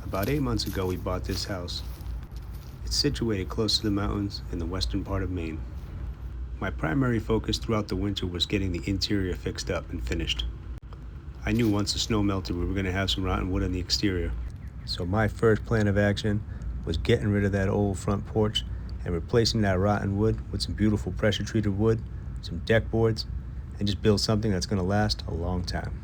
About 8 months ago, we bought this house. It's situated close to the mountains in the western part of Maine. My primary focus throughout the winter was getting the interior fixed up and finished. I knew once the snow melted we were going to have some rotten wood on the exterior. So my first plan of action was getting rid of that old front porch and replacing that rotten wood with some beautiful pressure treated wood, some deck boards, and just build something that's going to last a long time.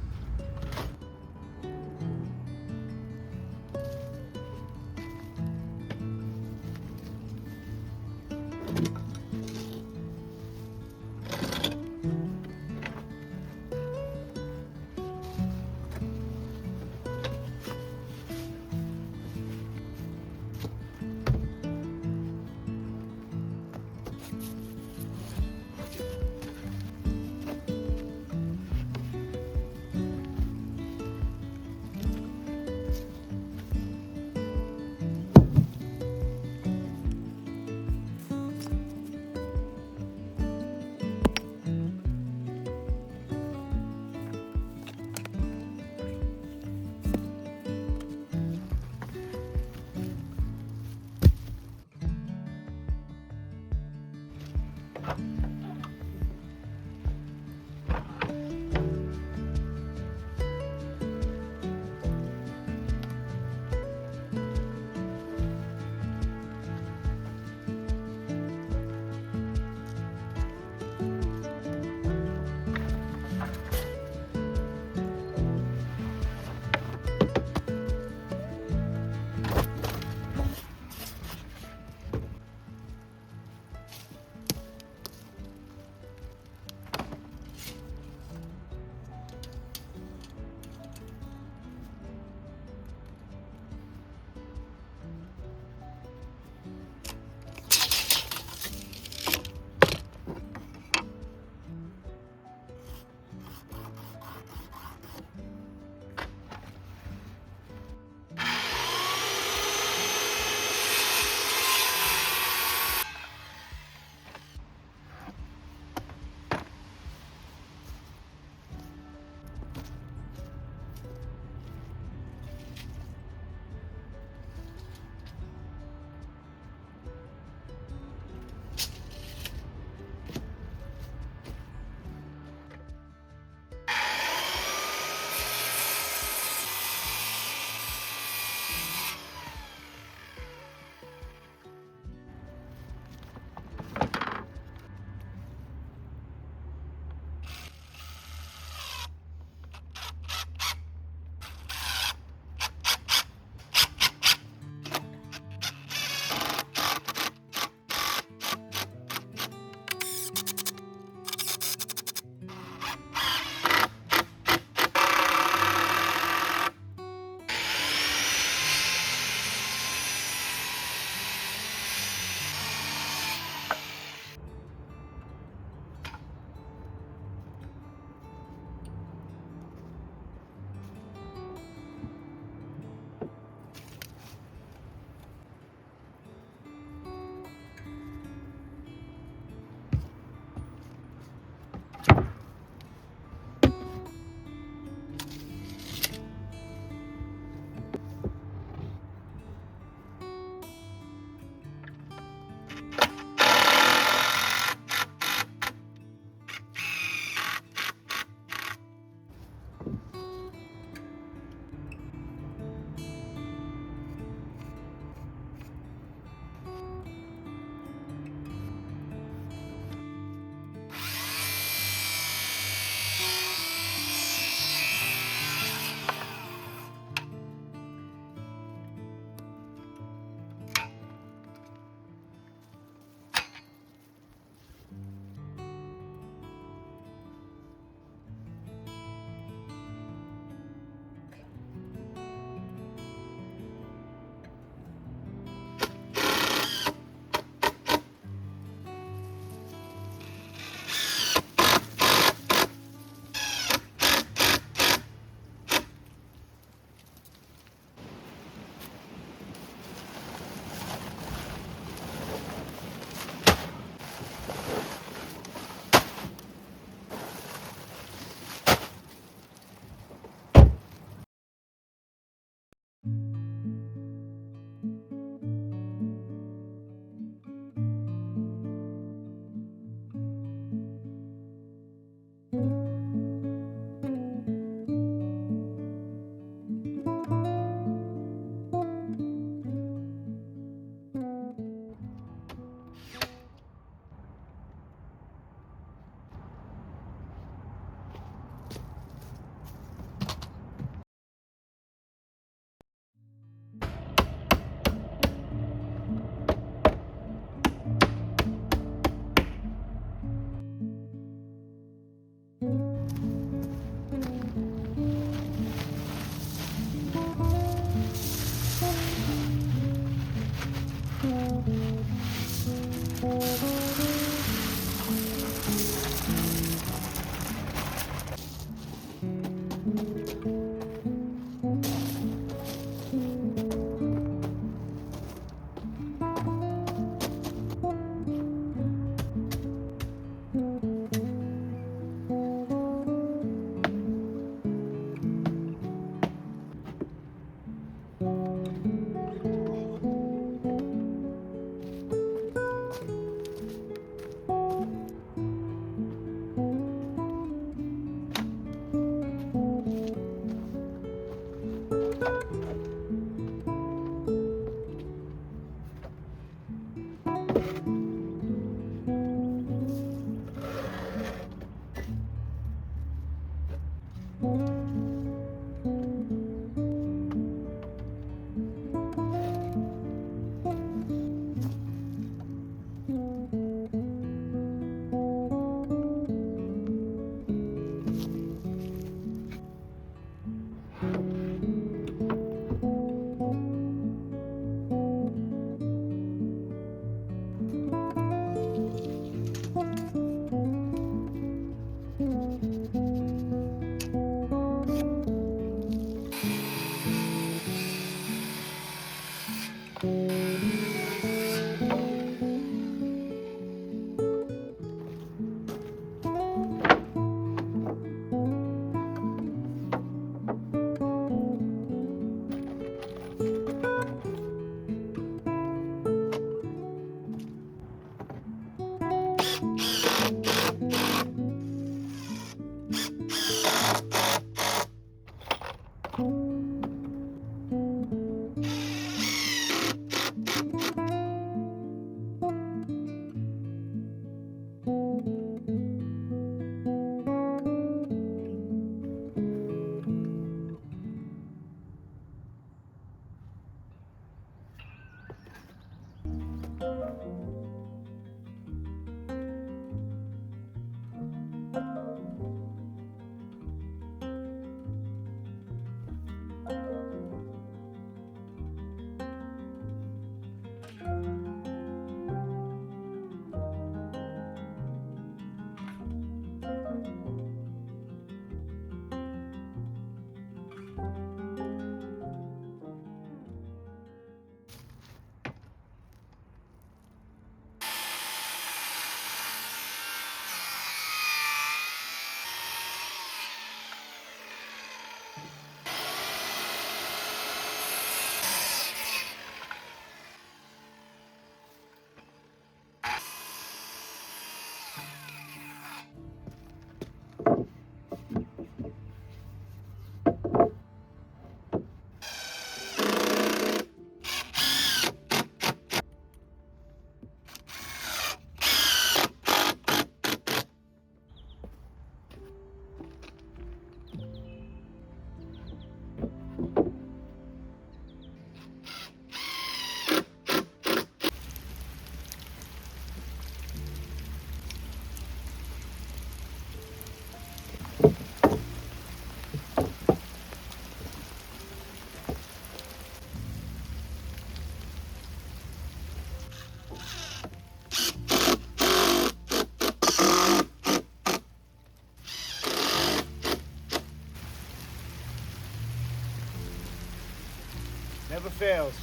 Never fails.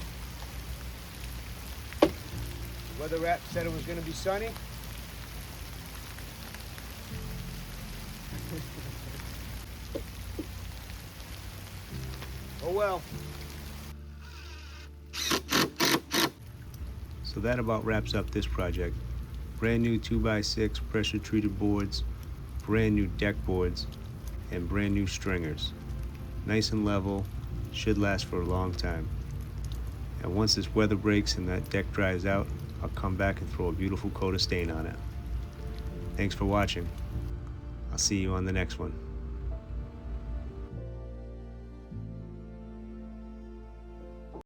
The weather app said it was going to be sunny. Oh well. So that about wraps up this project. Brand new 2x6 pressure treated boards, brand new deck boards, and brand new stringers. Nice and level, should last for a long time. And once this weather breaks and that deck dries out, I'll come back and throw a beautiful coat of stain on it. Thanks for watching. I'll see you on the next one.